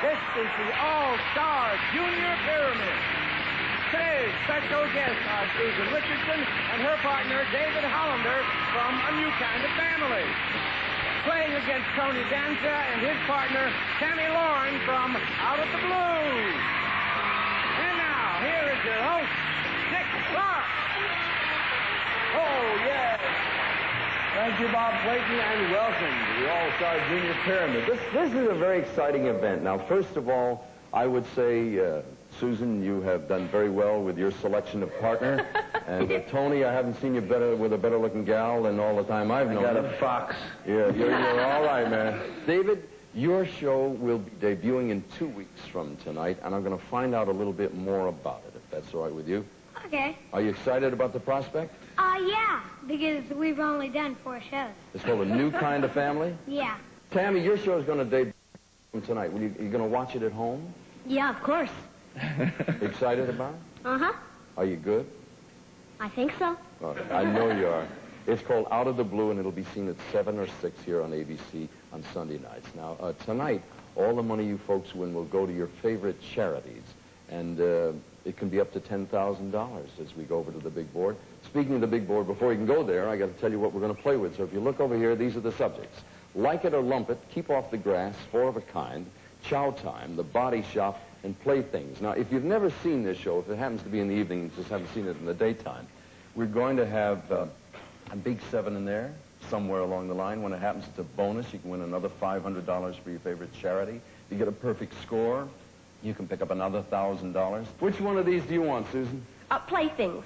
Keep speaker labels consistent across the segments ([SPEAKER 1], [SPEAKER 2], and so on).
[SPEAKER 1] This is the All-Star Junior Pyramid. Today's special guests are Susan Richardson and her partner, David Hollander, from A New Kind of Family. Playing against Tony Danza and his partner, Tammy Lauren, from Out of the Blue. And now, here is your host, Dick Clark. Oh, yes.
[SPEAKER 2] Thank you, Bob Clayton, and welcome to the All-Star Junior Pyramid. This is a very exciting event. Now, first of all, I would say, Susan, you have done very well with your selection of partner. And Tony, I haven't seen you with a better-looking gal in all the time I've known you.
[SPEAKER 3] I got a fox.
[SPEAKER 2] Yeah, you're all right, man. David, your show will be debuting in 2 weeks from tonight, and I'm going to find out a little bit more about it, if that's all right with you.
[SPEAKER 4] Okay.
[SPEAKER 2] Are you excited about the prospect?
[SPEAKER 4] Yeah, because we've only done 4 shows.
[SPEAKER 2] It's called A New Kind of Family?
[SPEAKER 4] Yeah.
[SPEAKER 2] Tammy, your show is going to debut tonight. You going to watch it at home?
[SPEAKER 4] Yeah, of course.
[SPEAKER 2] Excited about it?
[SPEAKER 4] Uh-huh.
[SPEAKER 2] Are you good?
[SPEAKER 4] I think so.
[SPEAKER 2] Oh, I know you are. It's called Out of the Blue, and it'll be seen at 7 or 6 here on ABC on Sunday nights. Now, tonight, all the money you folks win will go to your favorite charities, and it can be up to $10,000 as we go over to the big board. Speaking of the big board, before you can go there, I got to tell you what we're going to play with. So if you look over here, these are the subjects. Like It or Lump It, Keep Off the Grass, Four of a Kind, Chow Time, The Body Shop, and Playthings. Now, if you've never seen this show, if it happens to be in the evening, you just haven't seen it in the daytime, we're going to have a big 7 in there somewhere along the line. When it happens, it's a bonus. You can win another $500 for your favorite charity. If you get a perfect score, you can pick up another $1,000. Which one of these do you want, Susan?
[SPEAKER 5] Playthings.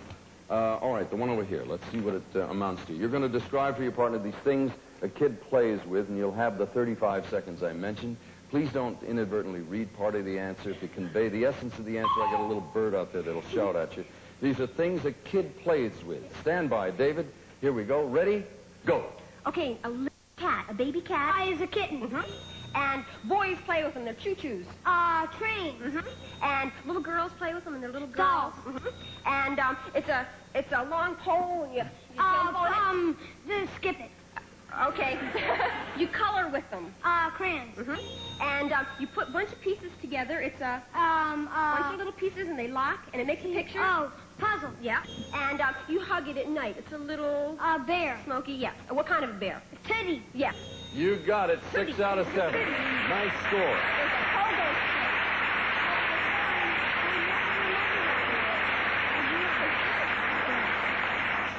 [SPEAKER 2] All right, the one over here. Let's see what it amounts to. You're going to describe for your partner these things a kid plays with, and you'll have the 35 seconds I mentioned. Please don't inadvertently read part of the answer. If you convey the essence of the answer, I got a little bird out there that'll shout at you. These are things a kid plays with. Stand by, David. Here we go. Ready? Go.
[SPEAKER 5] Okay, a little cat, a baby cat.
[SPEAKER 4] I is a kitten.
[SPEAKER 5] And boys play with them, they're choo-choos.
[SPEAKER 4] Trains.
[SPEAKER 5] And little girls play with them, and they're little girls.
[SPEAKER 4] Dolls.
[SPEAKER 5] And it's a long pole, and you jump on it.
[SPEAKER 4] The skip it.
[SPEAKER 5] Okay. You color with them.
[SPEAKER 4] Crayons.
[SPEAKER 5] And you put a bunch of pieces together. It's a bunch of little pieces, and they lock, and it makes a picture.
[SPEAKER 4] Oh, puzzle.
[SPEAKER 5] Yeah. And you hug it at night. It's a little...
[SPEAKER 4] bear.
[SPEAKER 5] Smoky, yeah. What kind of a bear?
[SPEAKER 4] Teddy.
[SPEAKER 5] Yeah.
[SPEAKER 2] You got it. 6 out of 7. Nice score.
[SPEAKER 5] There's a pogo stick.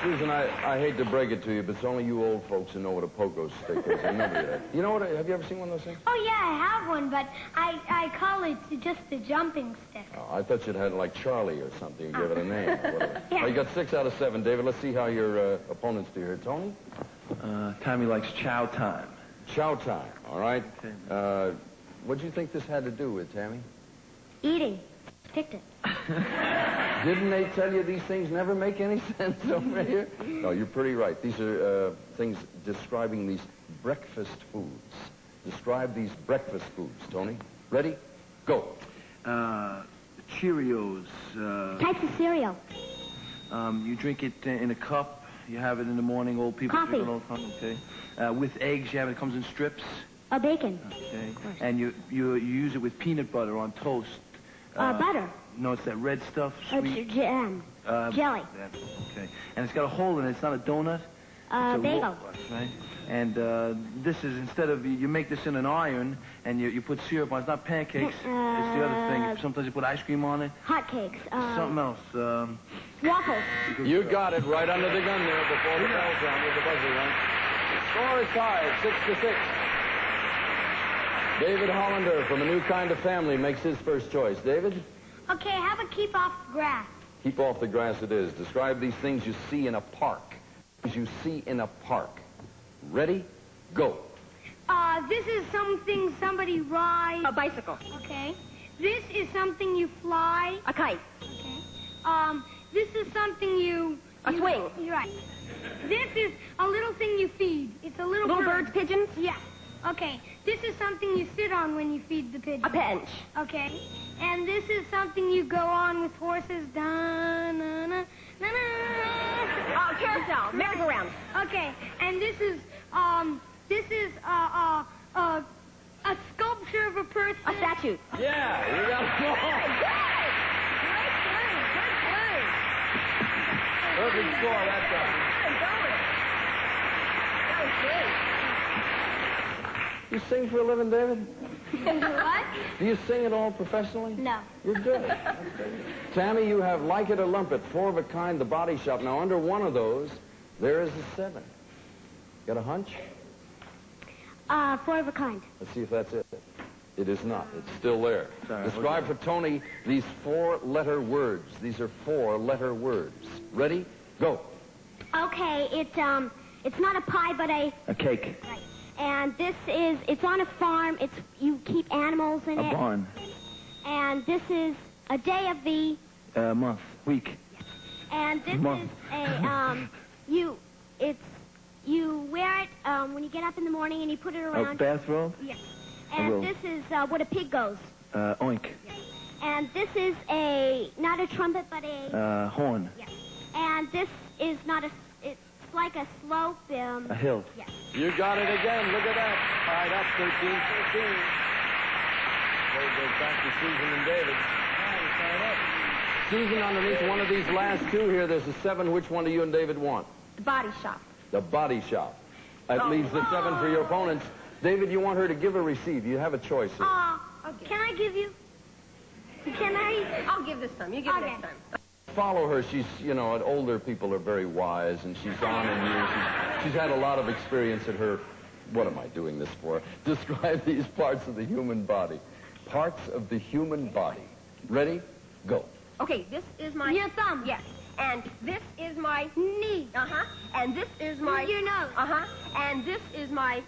[SPEAKER 2] Susan, I hate to break it to you, but it's only you old folks who know what a pogo stick is. Remember that. You know what? Have you ever seen one of those things?
[SPEAKER 4] Oh, yeah, I have one, but I call it just the jumping stick.
[SPEAKER 2] Oh, I thought you'd had like Charlie or something and give it a name or whatever.
[SPEAKER 4] Yeah.
[SPEAKER 2] Well, you got 6 out of 7, David. Let's see how your opponents do here. Tony?
[SPEAKER 3] Tommy likes Chow Time.
[SPEAKER 2] Chow Time, all right?
[SPEAKER 3] Okay.
[SPEAKER 2] What do you think this had to do with, Tammy?
[SPEAKER 4] Eating. Picked it.
[SPEAKER 2] Didn't they tell you these things never make any sense over here? No, you're pretty right. These are things describing these breakfast foods. Describe these breakfast foods, Tony. Ready? Go.
[SPEAKER 3] Cheerios.
[SPEAKER 4] Types of cereal.
[SPEAKER 3] You drink it in a cup. You have it in the morning. Old people
[SPEAKER 4] Coffee.
[SPEAKER 3] drink it all the time. Okay. With eggs, you have it. It comes in strips.
[SPEAKER 4] Bacon.
[SPEAKER 3] Okay. And you use it with peanut butter on toast.
[SPEAKER 4] Butter.
[SPEAKER 3] No, it's that red stuff. Sweet.
[SPEAKER 4] Jam. Jelly.
[SPEAKER 3] Okay. And it's got a hole in it. It's not a donut. It's a
[SPEAKER 4] bagel.
[SPEAKER 3] Right? And this is, instead of, you make this in an iron, and you put syrup on it. It's not pancakes. It's the other thing. Sometimes you put ice cream on it.
[SPEAKER 4] Hot cakes.
[SPEAKER 3] Something else.
[SPEAKER 4] Waffles.
[SPEAKER 2] You got it right under the gun there before the bell sound with the buzzer rung. The score is tied, 6-6. David Hollander from A New Kind of Family makes his first choice. David?
[SPEAKER 4] Okay, how about keep off the grass?
[SPEAKER 2] Keep off the grass it is. Describe these things you see in a park. Things you see in a park. Ready? Go.
[SPEAKER 4] This is something somebody rides.
[SPEAKER 5] A bicycle.
[SPEAKER 4] Okay. This is something you fly.
[SPEAKER 5] A kite.
[SPEAKER 4] Okay. This is something you...
[SPEAKER 5] A swing.
[SPEAKER 4] You're right. This is a little thing you feed. It's a little
[SPEAKER 5] Birds, pigeons?
[SPEAKER 4] Yeah. Okay. This is something you sit on when you feed the pigeon.
[SPEAKER 5] A bench.
[SPEAKER 4] Okay. And this is something you go on with horses. Da-na-na, na-na.
[SPEAKER 5] Carousel. Merry-go-round.
[SPEAKER 4] Okay. And this is a sculpture of a person.
[SPEAKER 5] A statue.
[SPEAKER 2] Yeah, you got it all.
[SPEAKER 5] Great play. Good play.
[SPEAKER 2] Perfect score that time.
[SPEAKER 5] That was great.
[SPEAKER 2] You sing for a living, David?
[SPEAKER 4] What?
[SPEAKER 2] Do you sing at all professionally?
[SPEAKER 4] No.
[SPEAKER 2] You're good. That's good. Tammy, you have Like It or Lump It, 4 of a kind, The Body Shop. Now, under one of those, there is a 7. Got a hunch?
[SPEAKER 4] 4 of a kind.
[SPEAKER 2] Let's see if that's it. It is not. It's still there.
[SPEAKER 3] Sorry,
[SPEAKER 2] Describe for Tony these 4-letter words. These are 4-letter words. Ready? Go.
[SPEAKER 4] Okay, it's not a pie, but a
[SPEAKER 3] cake.
[SPEAKER 4] right. And it's on a farm. You keep animals in
[SPEAKER 3] A
[SPEAKER 4] it.
[SPEAKER 3] barn.
[SPEAKER 4] And this is a day of the.
[SPEAKER 3] Month. Week.
[SPEAKER 4] And this
[SPEAKER 3] Month.
[SPEAKER 4] is a you wear it when you get up in the morning and you put it
[SPEAKER 3] A
[SPEAKER 4] around.
[SPEAKER 3] bathrobe.
[SPEAKER 4] Yes.
[SPEAKER 3] A
[SPEAKER 4] And
[SPEAKER 3] robe.
[SPEAKER 4] this is what a pig goes.
[SPEAKER 3] Oink.
[SPEAKER 4] And this is not a trumpet, but a.
[SPEAKER 3] Horn.
[SPEAKER 4] Yes. And this is not a. It's like a slope.
[SPEAKER 3] A hill.
[SPEAKER 4] Yes.
[SPEAKER 2] You got it again. Look at that. All right, that's 13-13. Goes back to Susan and David. Susan, underneath one of these last two here, there's a 7. Which one do you and David want?
[SPEAKER 5] The Body Shop.
[SPEAKER 2] The Body Shop. That leaves the 7 for your opponents. David, you want her to give or receive? You have a choice here.
[SPEAKER 4] Can I give you? Can I?
[SPEAKER 5] I'll give this time. You give it
[SPEAKER 4] Okay.
[SPEAKER 5] next time.
[SPEAKER 2] Follow her. She's, older people are very wise, and she's on in years. She's had a lot of experience at her. What am I doing this for? Describe these parts of the human body. Parts of the human body. Ready? Go.
[SPEAKER 5] Okay, this is my...
[SPEAKER 4] Your thumb.
[SPEAKER 5] Yes. And this is my...
[SPEAKER 4] Knee.
[SPEAKER 5] Uh-huh. And this is my...
[SPEAKER 4] Your nose.
[SPEAKER 5] Uh-huh. And this is my...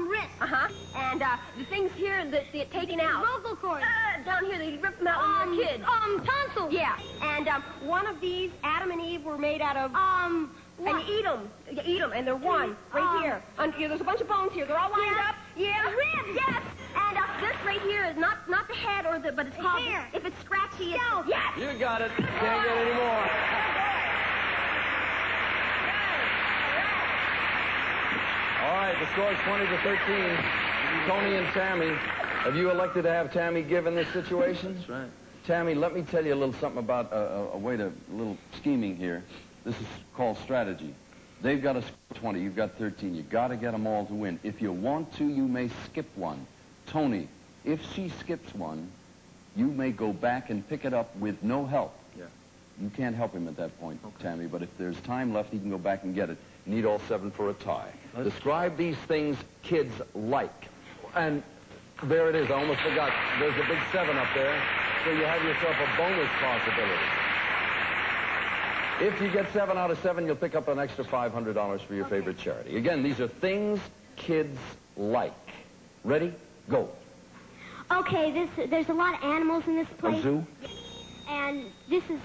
[SPEAKER 4] Wrist.
[SPEAKER 5] Uh-huh. And the things here that get taken out.
[SPEAKER 4] Vocal cords.
[SPEAKER 5] Down here, they rip them out when you're a kid.
[SPEAKER 4] Tonsils.
[SPEAKER 5] Yeah. And one of these, Adam and Eve, were made out of...
[SPEAKER 4] What?
[SPEAKER 5] And you eat them. You eat them, and they're one right here. And there's a bunch of bones here. They're all lined
[SPEAKER 4] Yeah.
[SPEAKER 5] up. Yeah.
[SPEAKER 4] Ribs.
[SPEAKER 5] Yes. And this right here is not the head but it's called...
[SPEAKER 4] Hair.
[SPEAKER 5] If it's scratchy, it's...
[SPEAKER 4] Scalp.
[SPEAKER 5] Yes.
[SPEAKER 2] You got it. Can't get any more. All right, the score is 20-13. Tony and Tammy, have you elected to have Tammy give in this situation?
[SPEAKER 3] That's right.
[SPEAKER 2] Tammy, let me tell you a little something about a little scheming here. This is called strategy. They've got a score of 20. You've got 13. You've got to get them all to win. If you want to, you may skip one. Tony, if she skips one, you may go back and pick it up with no help.
[SPEAKER 3] Yeah.
[SPEAKER 2] You can't help him at that point, Tammy, but if there's time left, he can go back and get it. You need all 7 for a tie. Describe these things kids like. And there it is. I almost forgot. There's a big 7 up there, so you have yourself a bonus possibility. If you get 7 out of 7, you'll pick up an extra $500 for your favorite charity. Again, these are things kids like. Ready? Go.
[SPEAKER 4] Okay, there's a lot of animals in this place.
[SPEAKER 3] A zoo.
[SPEAKER 4] And this is...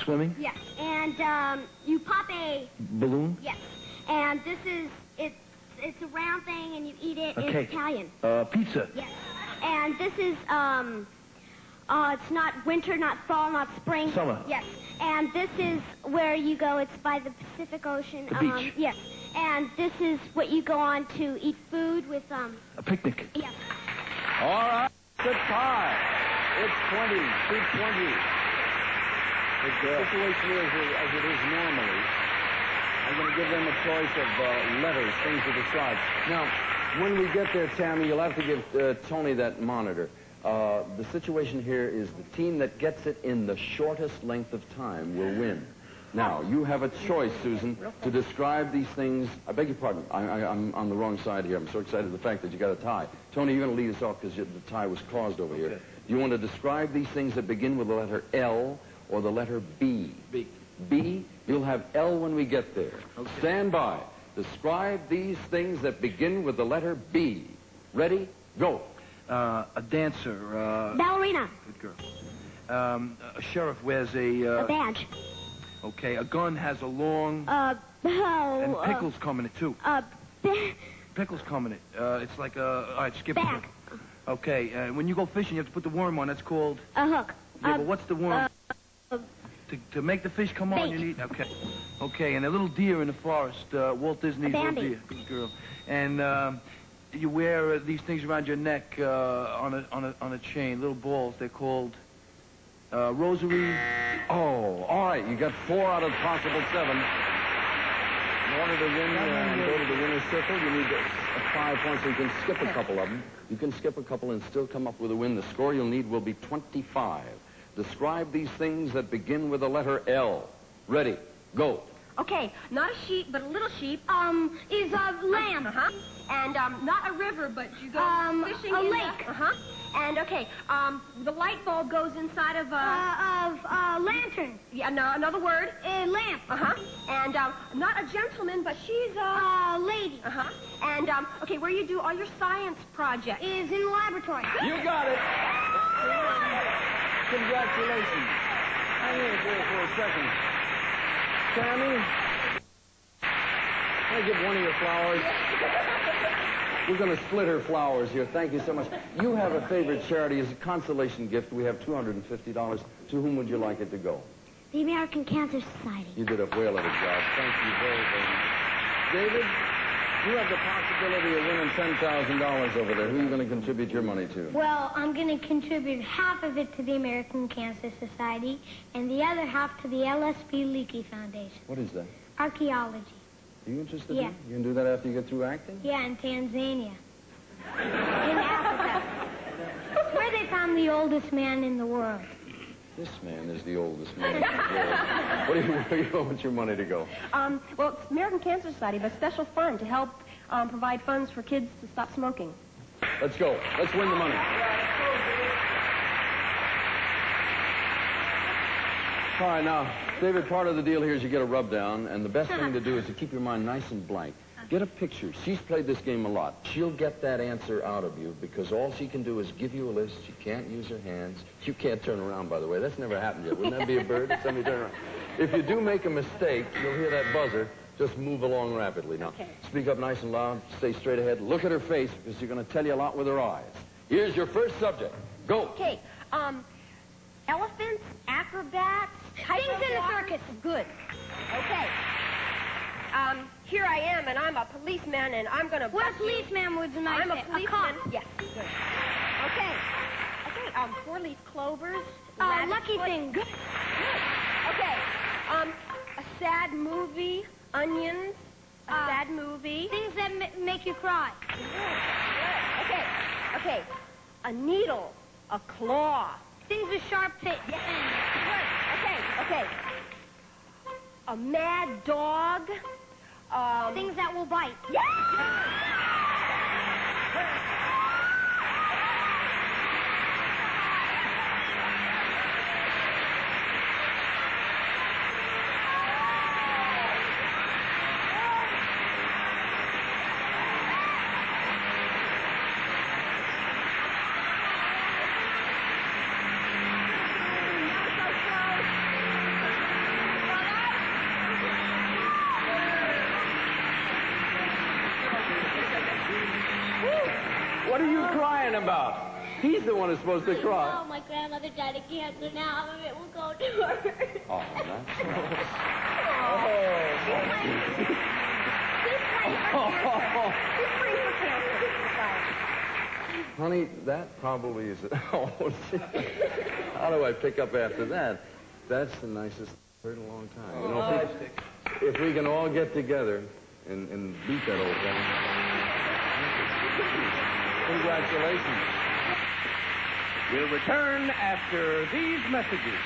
[SPEAKER 3] Swimming.
[SPEAKER 4] Yes. And you pop a...
[SPEAKER 3] Balloon.
[SPEAKER 4] Yes. And this is... It's a round thing, and you eat it.
[SPEAKER 3] A
[SPEAKER 4] It's
[SPEAKER 3] cake.
[SPEAKER 4] Italian.
[SPEAKER 3] Pizza.
[SPEAKER 4] Yes. And this is... it's not winter, not fall, not spring.
[SPEAKER 3] Summer.
[SPEAKER 4] Yes. And this is where you go. It's by the Pacific Ocean.
[SPEAKER 3] The beach.
[SPEAKER 4] Yes. And this is what you go on to eat food with,
[SPEAKER 3] A picnic.
[SPEAKER 4] yes.
[SPEAKER 2] All right. It's a tie. It's 20-20. The situation is as it is normally. I'm going to give them a choice of letters, things to decide. Now, when we get there, Tammy, you'll have to give Tony that monitor. The situation here is the team that gets it in the shortest length of time will win. Now, you have a choice, Susan, to describe these things. I beg your pardon. I'm on the wrong side here. I'm so excited at the fact that you got a tie. Tony, you're going to lead us off because the tie was caused over here. Do you want to describe these things that begin with the letter L or the letter B?
[SPEAKER 3] B.
[SPEAKER 2] B, you'll have L when we get there. Okay. Stand by. Describe these things that begin with the letter B. Ready? Go.
[SPEAKER 3] A dancer.
[SPEAKER 4] Ballerina.
[SPEAKER 3] Good girl. A sheriff wears a...
[SPEAKER 4] A badge.
[SPEAKER 3] Okay, a gun has a long... and pickles come in it, too. Pickles come in it. It's like a... All right, skip
[SPEAKER 4] Bag.
[SPEAKER 3] it. Okay, when you go fishing, you have to put the worm on. That's called...
[SPEAKER 4] A hook.
[SPEAKER 3] Yeah, but what's the worm?
[SPEAKER 4] uh,
[SPEAKER 3] To make the fish come on,
[SPEAKER 4] bait.
[SPEAKER 3] you need... Okay. Okay, and a little deer in the forest. Walt Disney's
[SPEAKER 4] A
[SPEAKER 3] little
[SPEAKER 4] Bambi.
[SPEAKER 3] deer. Good girl. And you wear these things around your neck on a chain, little balls. They're called rosary.
[SPEAKER 2] Oh, all right. You got 4 out of possible 7. In order to win and go to the winner's circle, you need 5 points. So you can skip a couple of them. You can skip a couple and still come up with a win. The score you'll need will be 25. Describe these things that begin with the letter L. Ready, go.
[SPEAKER 5] Okay, not a sheep, but a little sheep.
[SPEAKER 4] Is a lamb.
[SPEAKER 5] And not a river, but you go fishing
[SPEAKER 4] a
[SPEAKER 5] in
[SPEAKER 4] lake.
[SPEAKER 5] And okay, the light bulb goes inside of
[SPEAKER 4] a lantern.
[SPEAKER 5] Yeah, no, another word.
[SPEAKER 4] A lamp.
[SPEAKER 5] And not a gentleman, but she's
[SPEAKER 4] a lady.
[SPEAKER 5] And okay, where you do all your science projects
[SPEAKER 4] is in the laboratory.
[SPEAKER 2] You got it. Congratulations. Hang in here for a second. Sammy, can I get one of your flowers? We're going to split her flowers here. Thank you so much. You have a favorite charity. As a consolation gift, we have $250. To whom would you like it to go?
[SPEAKER 4] The American Cancer Society.
[SPEAKER 2] You did a whale of a job. Thank you very, very much. David, you have the possibility of winning $10,000 over there. Who are you going to contribute your money to?
[SPEAKER 4] Well, I'm going to contribute half of it to the American Cancer Society and the other half to the LSP Leakey Foundation.
[SPEAKER 2] What is that?
[SPEAKER 4] Archaeology.
[SPEAKER 2] Are you interested
[SPEAKER 4] Yeah.
[SPEAKER 2] in it? You can do that after you get through acting?
[SPEAKER 4] Yeah, in Tanzania. In Africa. Where they found the oldest man in the world.
[SPEAKER 2] This man is the oldest man in the world. Where do you want your money to go?
[SPEAKER 5] Well, it's American Cancer Society, but a special fund to help provide funds for kids to stop smoking.
[SPEAKER 2] Let's go. Let's win the money. All right, now, David, part of the deal here is you get a rub down, and the best thing to do is to keep your mind nice and blank. Get a picture. She's played this game a lot. She'll get that answer out of you because all she can do is give you a list. She can't use her hands. You can't turn around, by the way. That's never happened yet. Wouldn't that be a bird? Somebody turn around. If you do make a mistake, you'll hear that buzzer. Just move along rapidly. Now, speak up nice and loud. Stay straight ahead. Look at her face because she's going to tell you a lot with her eyes. Here's your first subject. Go.
[SPEAKER 5] Okay, elephants, acrobats,
[SPEAKER 4] Things in the circus.
[SPEAKER 5] Good. Okay. Here I am, and I'm a policeman, and I'm going to...
[SPEAKER 4] What a policeman would be nice.
[SPEAKER 5] I'm a policeman.
[SPEAKER 4] cop.
[SPEAKER 5] Yes, good. Okay. Okay, 4-leaf clovers.
[SPEAKER 4] Lucky thing.
[SPEAKER 5] Good. Okay. A sad movie, onions, a sad movie.
[SPEAKER 4] Things that make you cry.
[SPEAKER 5] Okay. Okay. A needle, a claw.
[SPEAKER 4] Things with sharp ends.
[SPEAKER 5] Good. Okay. A mad dog.
[SPEAKER 4] Things that will bite.
[SPEAKER 5] Yeah!
[SPEAKER 2] What are you crying about? He's the one who's supposed to cry.
[SPEAKER 6] Oh, my grandmother died of cancer. Now it will go to her.
[SPEAKER 2] Oh, that's Honey, that probably is... Oh, how do I pick up after that? That's the nicest I've heard in a long time. You know, if we can all get together and beat that old guy. Congratulations.
[SPEAKER 1] We'll return after these messages.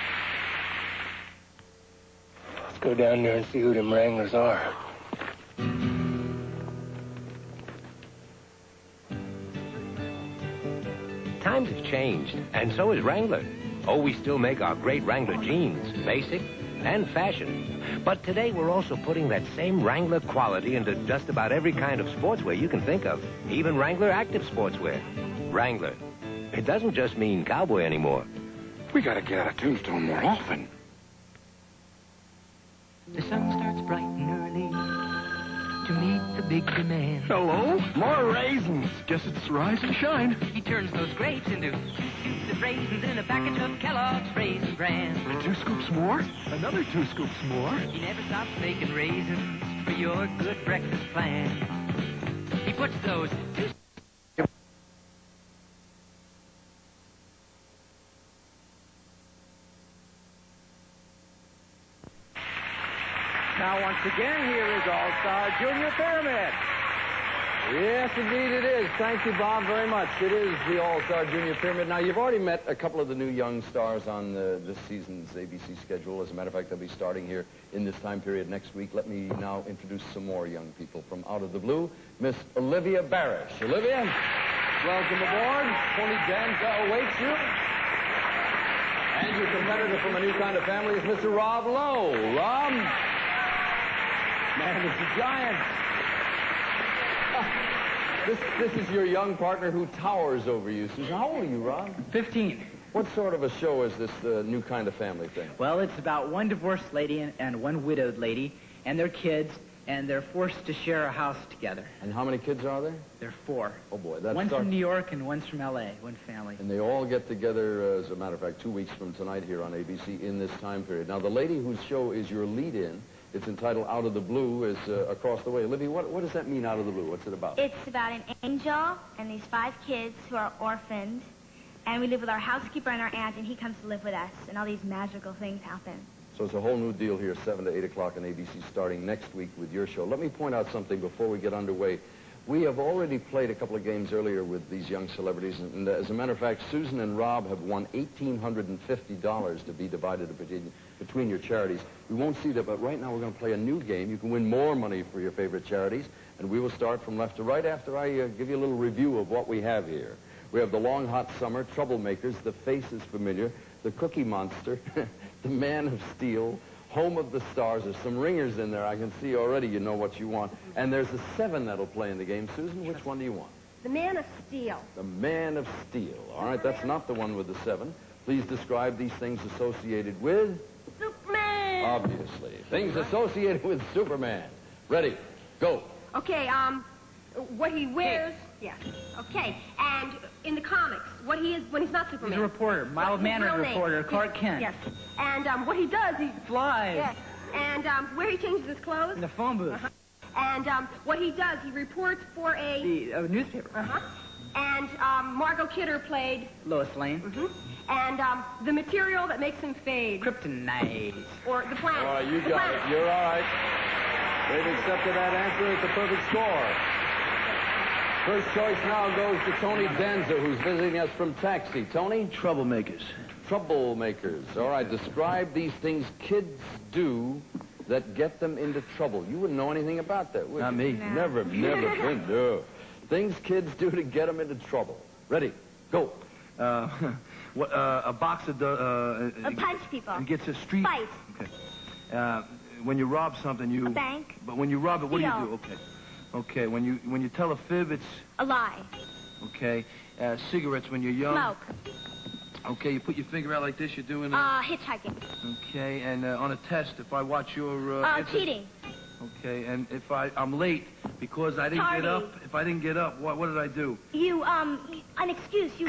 [SPEAKER 7] Let's go down there and see who them Wranglers are.
[SPEAKER 8] Times have changed, and so has Wrangler. Oh, we still make our great Wrangler jeans, basic and fashion. But today we're also putting that same Wrangler quality into just about every kind of sportswear you can think of, even Wrangler active sportswear. Wrangler. It doesn't just mean cowboy anymore.
[SPEAKER 7] We gotta get out of Tombstone more often.
[SPEAKER 9] The sun starts bright and early to meet the big demand.
[SPEAKER 7] Hello? More raisins. Guess it's rise and shine.
[SPEAKER 9] He turns those grapes into scoops of raisins in a package of Kellogg's Raisin Bran.
[SPEAKER 7] And 2 scoops more? Another 2 scoops more?
[SPEAKER 9] He never stops making raisins for your good breakfast plan. He puts those 2
[SPEAKER 1] Now, once again, here is All-Star Junior Pyramid.
[SPEAKER 2] Yes, indeed it is. Thank you, Bob, very much. It is the All-Star Junior Pyramid. Now, you've already met a couple of the new young stars on this season's ABC schedule. As a matter of fact, they'll be starting here in this time period next week. Let me now introduce some more young people from Out of the Blue. Miss Olivia Barish. Olivia, welcome aboard. Tony Danza awaits you. And your competitor from A New Kind of Family is Mr. Rob Lowe. Rob? Man, it's a giant. This is your young partner who towers over you. Susan, how old are you, Rob?
[SPEAKER 10] 15.
[SPEAKER 2] What sort of a show is this New Kind of Family thing?
[SPEAKER 10] Well, it's about one divorced lady and one widowed lady and their kids, and they're forced to share a house together.
[SPEAKER 2] And how many kids are there?
[SPEAKER 10] There are 4.
[SPEAKER 2] Oh, boy. That's
[SPEAKER 10] One's from New York and one's from L.A., one family.
[SPEAKER 2] And they all get together, as a matter of fact, 2 weeks from tonight here on ABC in this time period. Now, the lady whose show is your lead-in, it's entitled Out of the Blue, is across the way. Olivia, what does that mean, Out of the Blue? What's it about?
[SPEAKER 6] It's about an angel and these 5 kids who are orphaned, and we live with our housekeeper and our aunt, and he comes to live with us, and all these magical things happen.
[SPEAKER 2] So it's a whole new deal here, 7 to 8 o'clock on ABC, starting next week with your show. Let me point out something before we get underway. We have already played a couple of games earlier with these young celebrities, and as a matter of fact, Susan and Rob have won $1,850 to be divided between your charities. We won't see that, but right now we're going to play a new game. You can win more money for your favorite charities, and we will start from left to right after I give you a little review of what we have here. We have the Long Hot Summer, Troublemakers, The Face is Familiar, The Cookie Monster, The Man of Steel, Home of the Stars. There's some ringers in there. I can see already you know what you want. And there's a 7 that'll play in the game. Susan, which one do you want?
[SPEAKER 5] The Man of Steel.
[SPEAKER 2] The Man of Steel. All right, that's not the one with the 7. Please describe these things associated with...
[SPEAKER 5] Superman.
[SPEAKER 2] Obviously. Things associated with Superman. Ready, go.
[SPEAKER 5] Okay, what he wears... Yeah. Okay, and in the comics, what he is when he's not Superman.
[SPEAKER 10] He's a reporter, mild-mannered reporter, Clark Kent.
[SPEAKER 5] Yes. And what he does, he
[SPEAKER 10] flies.
[SPEAKER 5] Yes. And where he changes his clothes.
[SPEAKER 10] In the phone booth.
[SPEAKER 5] And what he does, he reports for
[SPEAKER 10] the newspaper.
[SPEAKER 5] And Margot Kidder played
[SPEAKER 10] Lois Lane.
[SPEAKER 5] And the material that makes him fade.
[SPEAKER 10] Kryptonite.
[SPEAKER 5] Or the planet.
[SPEAKER 2] All right, you got it. You're all right. They've accepted that answer. It's a perfect score. First choice now goes to Tony Danza, who's visiting us from Taxi. Tony?
[SPEAKER 3] Troublemakers.
[SPEAKER 2] Troublemakers. All right, describe these things kids do that get them into trouble. You wouldn't know anything about that, would you?
[SPEAKER 3] Not me.
[SPEAKER 2] No. Never been. No. Things kids do to get them into trouble. Ready, go.
[SPEAKER 3] A boxer
[SPEAKER 6] punch people.
[SPEAKER 3] gets a street...
[SPEAKER 6] Fight.
[SPEAKER 3] Okay. When you rob something, you...
[SPEAKER 6] A bank.
[SPEAKER 3] But when you rob it, what do you
[SPEAKER 6] Steal.
[SPEAKER 3] do? Okay. Okay, when you tell a fib, it's...
[SPEAKER 6] A lie.
[SPEAKER 3] Okay. Cigarettes when you're young.
[SPEAKER 6] Smoke.
[SPEAKER 3] Okay, you put your finger out like this, you're doing...
[SPEAKER 6] Hitchhiking.
[SPEAKER 3] Okay, and on a test, if I watch your...
[SPEAKER 6] Cheating.
[SPEAKER 3] Okay, and if I'm late because I didn't get up, if I didn't get up, what did I do?
[SPEAKER 6] You, an excuse, you...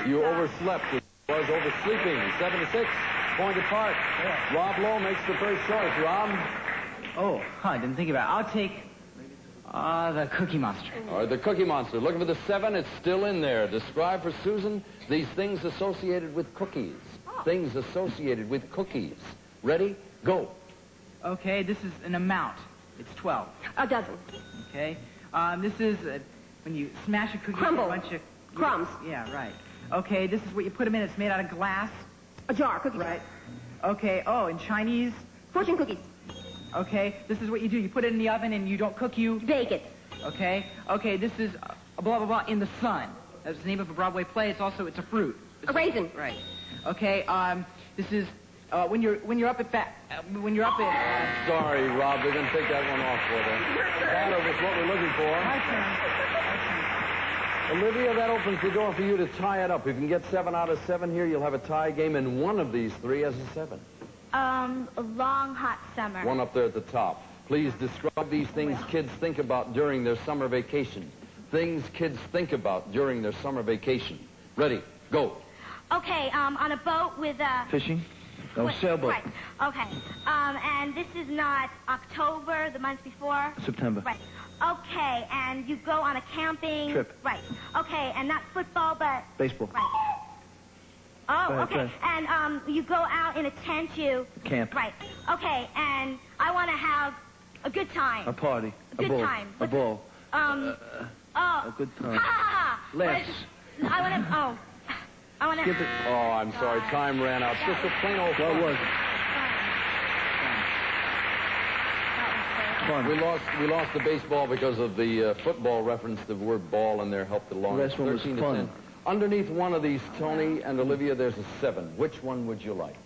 [SPEAKER 2] You overslept. It was oversleeping. 7 to 6, point apart. Yeah. Rob Lowe makes the first choice. Rob?
[SPEAKER 10] Oh, I didn't think about it. I'll take... the Cookie Monster.
[SPEAKER 2] All right, the Cookie Monster. Looking for the 7, it's still in there. Describe for Susan these things associated with cookies. Things associated with cookies. Ready? Go.
[SPEAKER 10] Okay, this is an amount. It's 12.
[SPEAKER 5] A dozen.
[SPEAKER 10] Okay. This is when you smash a cookie.
[SPEAKER 5] Crumble.
[SPEAKER 10] A bunch of
[SPEAKER 5] Crumbs.
[SPEAKER 10] Yeah, right. Okay, this is what you put them in. It's made out of glass.
[SPEAKER 5] A jar. Cookies.
[SPEAKER 10] Right. Okay. Oh, in Chinese.
[SPEAKER 5] Fortune cookies.
[SPEAKER 10] Okay, this is what you do. You put it in the oven and you don't cook, you
[SPEAKER 5] bake it.
[SPEAKER 10] Okay. Okay, this is blah, blah, blah, in the sun. That's the name of a Broadway play. It's a fruit.
[SPEAKER 5] A raisin.
[SPEAKER 10] Right. Okay, this is when you're up at
[SPEAKER 2] Sorry, Rob, they're going to take that one off for them. That was what we're looking for.
[SPEAKER 10] My turn.
[SPEAKER 2] Olivia, that opens the door for you to tie it up. If you can get 7 out of 7 here, you'll have a tie game, and one of these 3 has a 7.
[SPEAKER 6] A long, hot summer.
[SPEAKER 2] One up there at the top. Please describe these things kids think about during their summer vacation. Things kids think about during their summer vacation. Ready, go.
[SPEAKER 6] Okay, on a boat with
[SPEAKER 3] Fishing? No, sailboat.
[SPEAKER 6] Right, okay. And this is not October, the month before?
[SPEAKER 3] September.
[SPEAKER 6] Right. Okay, and you go on a camping...
[SPEAKER 3] Trip.
[SPEAKER 6] Right. Okay, and not football, but...
[SPEAKER 3] Baseball.
[SPEAKER 6] Right. Oh,
[SPEAKER 3] Go ahead,
[SPEAKER 6] okay.
[SPEAKER 3] go ahead.
[SPEAKER 6] And you go out in a tent, you...
[SPEAKER 3] Camp.
[SPEAKER 6] Right. Okay, and I want to have a good time.
[SPEAKER 3] A party.
[SPEAKER 6] A good
[SPEAKER 3] ball.
[SPEAKER 6] time.
[SPEAKER 3] A ball.
[SPEAKER 6] A
[SPEAKER 3] good time.
[SPEAKER 6] Ha, ha, ha.
[SPEAKER 3] Laughs.
[SPEAKER 6] I want to... Oh. I want to...
[SPEAKER 3] Skip it.
[SPEAKER 2] Oh, I'm sorry. Time ran out. Just a plain old
[SPEAKER 3] What
[SPEAKER 2] fun.
[SPEAKER 3] was it? Fun.
[SPEAKER 2] We lost the baseball because of the football reference. The word ball in there helped it along.
[SPEAKER 3] The rest one was
[SPEAKER 2] 13 to
[SPEAKER 3] fun.
[SPEAKER 2] 10. Underneath one of these, Tony and Olivia, there's a 7. Which one would you like?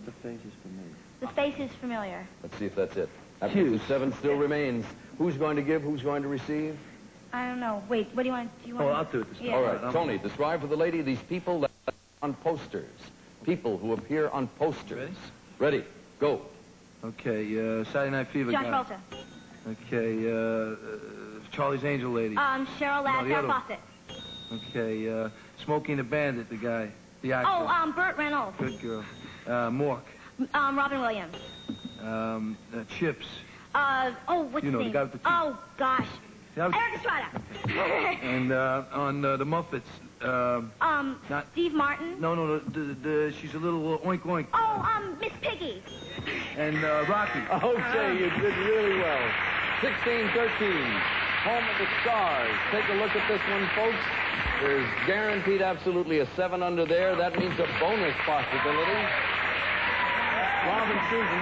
[SPEAKER 3] The face is for me.
[SPEAKER 6] The face is familiar.
[SPEAKER 2] Let's see if that's it. That means the 7 still remains. Who's going to give? Who's going to receive?
[SPEAKER 6] I don't know. Wait, what do you want? Do you want?
[SPEAKER 3] Oh, I'll do it this time.
[SPEAKER 6] Yeah.
[SPEAKER 2] All right, Tony, describe for the lady these people that on posters. People who appear on posters. Ready? Go.
[SPEAKER 3] Okay, Saturday Night Fever
[SPEAKER 6] John
[SPEAKER 3] guy.
[SPEAKER 6] Travolta.
[SPEAKER 3] Okay, Charlie's Angel lady.
[SPEAKER 6] Cheryl Ladd,
[SPEAKER 3] the
[SPEAKER 6] Farrah
[SPEAKER 3] other-
[SPEAKER 6] Fawcett.
[SPEAKER 3] Okay, Smokey and the Bandit, the guy. The actor.
[SPEAKER 6] Oh, Burt Reynolds.
[SPEAKER 3] Good girl. Mork.
[SPEAKER 6] Robin Williams.
[SPEAKER 3] Chips.
[SPEAKER 6] What's
[SPEAKER 3] You know,
[SPEAKER 6] his
[SPEAKER 3] the
[SPEAKER 6] name?
[SPEAKER 3] guy with the teeth.
[SPEAKER 6] Oh, gosh.
[SPEAKER 3] That was-
[SPEAKER 6] Eric Estrada.
[SPEAKER 3] And on the Muppets. Not-
[SPEAKER 6] Steve Martin.
[SPEAKER 3] No, she's a little oink oink.
[SPEAKER 6] Oh, Miss Piggy.
[SPEAKER 3] And Rocky.
[SPEAKER 2] Okay, you did really well. 16-13. Home of the Stars. Take a look at this one, folks. There's guaranteed absolutely a 7 under there. That means a bonus possibility. Rob and Susan,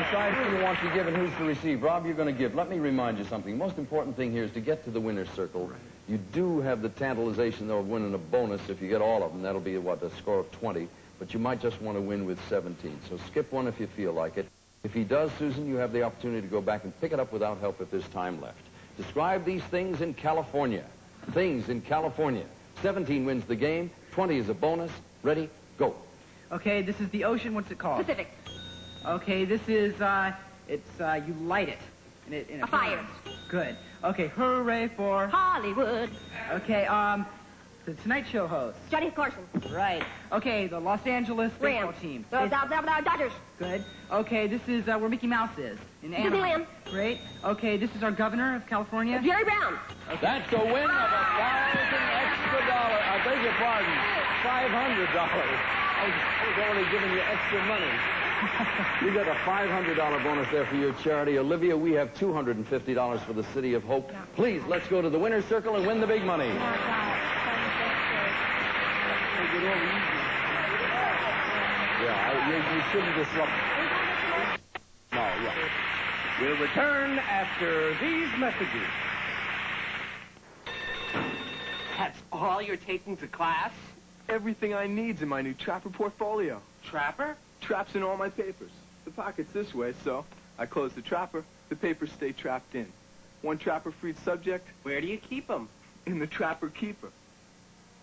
[SPEAKER 2] decide who wants to give and who's to receive. Rob, you're going to give. Let me remind you something. The most important thing here is to get to the winner's circle. You do have the tantalization, though, of winning a bonus if you get all of them. That'll be, what, a score of 20. But you might just want to win with 17. So skip one if you feel like it. If he does, Susan, you have the opportunity to go back and pick it up without help if there's time left. Describe these things in California. Things in California. 17 wins the game. 20 is a bonus. Ready? Go.
[SPEAKER 10] Okay, this is the ocean. What's it called?
[SPEAKER 5] Pacific.
[SPEAKER 10] Okay, this is, you light it. And it
[SPEAKER 5] A fire.
[SPEAKER 10] burns. Good. Okay, hooray for...
[SPEAKER 5] Hollywood.
[SPEAKER 10] Okay, the Tonight Show host.
[SPEAKER 5] Johnny Carson.
[SPEAKER 10] Right. Okay, the Los Angeles baseball
[SPEAKER 5] Rams.
[SPEAKER 10] team.
[SPEAKER 5] Dodgers.
[SPEAKER 10] Good. Okay, this is where Mickey Mouse is. In Anaheim.
[SPEAKER 5] Disneyland.
[SPEAKER 10] Great. Okay, this is our governor of California.
[SPEAKER 5] Jerry Brown.
[SPEAKER 2] That's a win of $1,000 extra. I beg your pardon, $500. I was already giving you extra money. You got a $500 bonus there for your charity. Olivia, we have $250 for the City of Hope. Please, let's go to the winner's circle and win the big money. Yeah, you shouldn't disrupt. No, yeah.
[SPEAKER 1] We'll return after these messages.
[SPEAKER 11] That's all you're taking to class?
[SPEAKER 7] Everything I need's in my new Trapper portfolio.
[SPEAKER 11] Trapper?
[SPEAKER 7] Traps in all my papers. The pocket's this way, so I close the trapper, the papers stay trapped in. One trapper-freed subject.
[SPEAKER 11] Where do you keep them?
[SPEAKER 7] In the Trapper Keeper,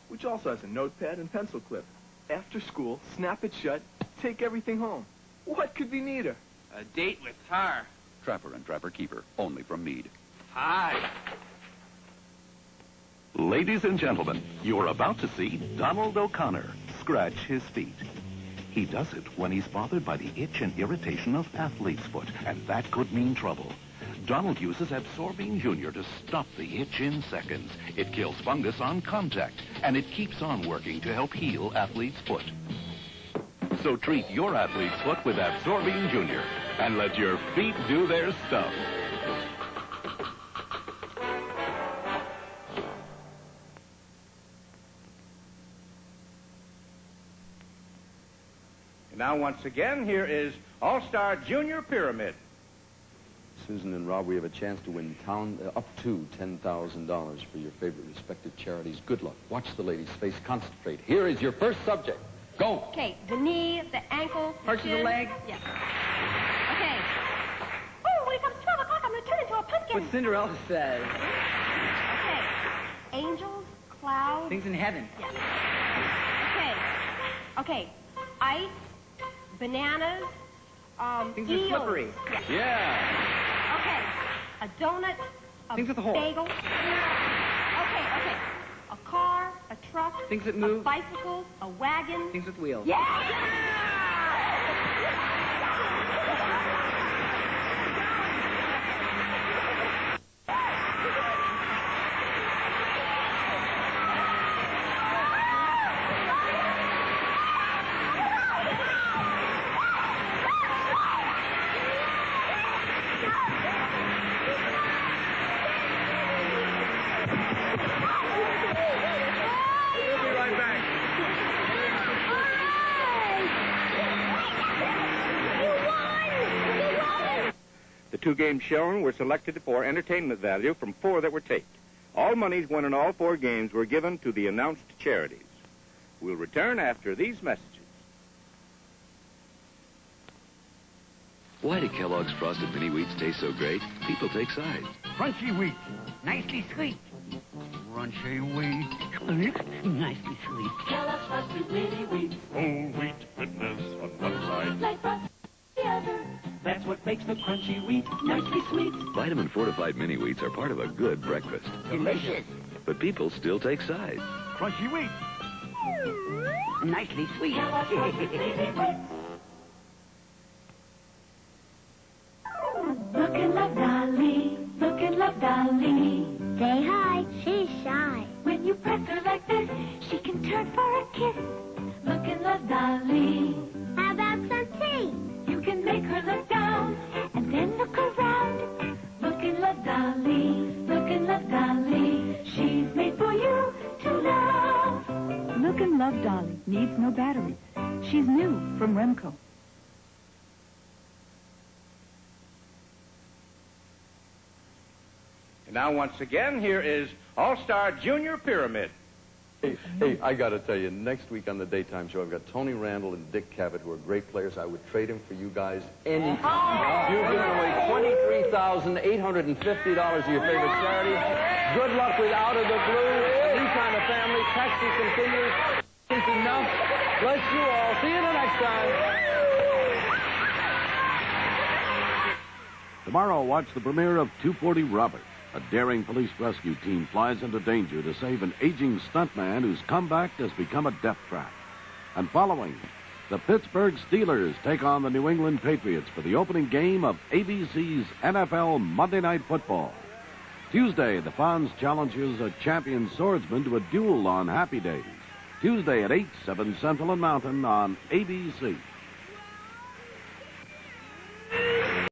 [SPEAKER 7] which also has a notepad and pencil clip. After school, snap it shut, take everything home. What could be neater?
[SPEAKER 11] A date with her.
[SPEAKER 12] Trapper and Trapper Keeper, only from Meade.
[SPEAKER 11] Hi.
[SPEAKER 12] Ladies and gentlemen, you're about to see Donald O'Connor scratch his feet. He does it when he's bothered by the itch and irritation of athlete's foot, and that could mean trouble. Donald uses Absorbine Junior to stop the itch in seconds. It kills fungus on contact, and it keeps on working to help heal athlete's foot. So treat your athlete's foot with Absorbine Junior, and let your feet do their stuff.
[SPEAKER 1] Now, once again, here is All-Star Junior Pyramid.
[SPEAKER 2] Susan and Rob, we have a chance to win up to $10,000 for your favorite respective charities. Good luck. Watch the lady's face. Concentrate. Here is your first subject. Go.
[SPEAKER 5] Okay, the knee, the ankle,
[SPEAKER 10] Parts of the
[SPEAKER 5] shin.
[SPEAKER 10] leg.
[SPEAKER 5] Yeah. Okay. Oh, when it comes 12 o'clock, I'm going to turn into a pumpkin.
[SPEAKER 10] What Cinderella says.
[SPEAKER 5] Okay. Angels, clouds.
[SPEAKER 10] Things in heaven.
[SPEAKER 5] Yeah. Okay. Ice, bananas,
[SPEAKER 10] Things are
[SPEAKER 5] eels.
[SPEAKER 10] slippery.
[SPEAKER 2] Yeah.
[SPEAKER 5] Okay. A donut, a
[SPEAKER 10] Things with a hole.
[SPEAKER 5] bagel. Okay. A car, a truck.
[SPEAKER 10] Things that move.
[SPEAKER 5] A bicycle, a wagon.
[SPEAKER 10] Things with wheels.
[SPEAKER 5] Yeah!
[SPEAKER 13] 2 games shown were selected for entertainment value from 4 that were taped. All monies won in all 4 games were given to the announced charities. We'll return after these messages.
[SPEAKER 14] Why do Kellogg's Frosted Mini Wheats taste so great? People take sides.
[SPEAKER 9] Crunchy wheat, nicely sweet. Crunchy wheat, nicely sweet.
[SPEAKER 15] Kellogg's Frosted Mini Wheats.
[SPEAKER 16] Whole wheat goodness on one side.
[SPEAKER 15] Like Frosted the other. That's what makes the crunchy wheat nicely sweet.
[SPEAKER 14] Vitamin fortified Mini Wheats are part of a good breakfast.
[SPEAKER 9] Delicious.
[SPEAKER 14] But people still take sides.
[SPEAKER 9] Crunchy wheat, nicely sweet.
[SPEAKER 15] Kellogg's Frosted Mini Wheats. Look and love Dolly. Look and love Dolly.
[SPEAKER 4] Say hi. She's shy.
[SPEAKER 15] When you press her like this, she can turn for a kiss. Look and love Dolly.
[SPEAKER 4] How about some tea?
[SPEAKER 15] You can make her look down and then look around. Look and love Dolly. Look and love Dolly. She's made for you to love.
[SPEAKER 17] Look and love Dolly needs no batteries. She's new from Remco.
[SPEAKER 1] And now, once again, here is All-Star Junior Pyramid.
[SPEAKER 2] Hey, I got to tell you, next week on the daytime show, I've got Tony Randall and Dick Cavett, who are great players. I would trade him for you guys anytime. You've given away $23,850 of your favorite charities. Good luck with Out of the Blue, Any Kind of Family, Taxi Continues. It's enough. Bless you all. See you the next time.
[SPEAKER 18] Tomorrow, watch the premiere of 240 Robert. A daring police rescue team flies into danger to save an aging stuntman whose comeback has become a death trap. And following, the Pittsburgh Steelers take on the New England Patriots for the opening game of ABC's NFL Monday Night Football. Tuesday, the Fonz challenges a champion swordsman to a duel on Happy Days. Tuesday at 8, 7 Central and Mountain on ABC.